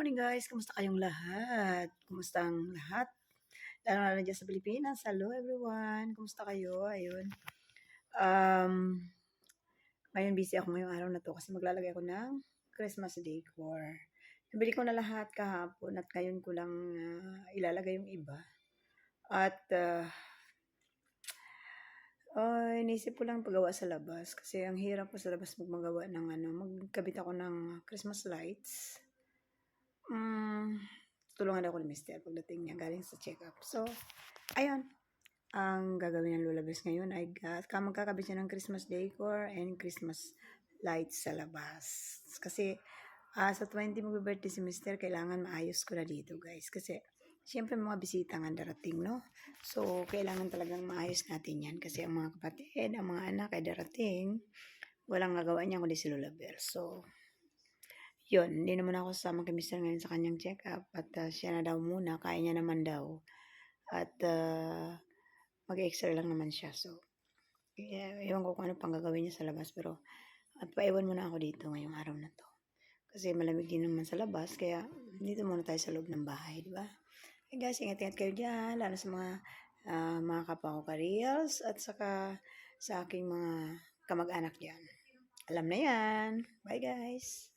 morning guys! Kumusta kayong lahat? Kumusta ang lahat? Lalo na dyan sa Pilipinas. Hello everyone! Kumusta kayo? Ayun. Ngayon busy ako ngayong araw na to kasi maglalagay ako ng Christmas decor. Nabili ko na lahat kahapon at ngayon ko lang ilalagay yung iba. At inisip ko lang pagawa sa labas kasi ang hirap ko sa labas magmagawa ng magkabit ako ng Christmas lights. Tulungan ako ni Mister pagdating niya galing sa check-up. So, ayun. Ang gagawin ng Lola Bes ngayon ay magkakabit siya ng Christmas decor and Christmas lights sa labas. Kasi sa 20 mag-birthday si Mister, kailangan maayos ko na dito guys. Kasi siyempre mga bisita nga darating, no? So, kailangan talagang maayos natin yan. Kasi ang mga kapatid, ang mga anak ay darating. Walang gagawa niya kundi si Lola Bel. So, yun, hindi naman ako sasama kay Mr. ngayon sa kanyang check-up at siya na daw muna, kaya niya naman daw. At mag-extra lang naman siya. So, ewan ko kung ano pang gagawin niya sa labas pero paiwan muna ako dito ngayong araw na to. Kasi malamig din naman sa labas, kaya dito muna tayo sa loob ng bahay, di ba? Okay guys, ingat-ingat kayo dyan, lalo sa mga kapwa ko ka-reels at saka sa aking mga kamag-anak dyan. Alam na yan. Bye guys!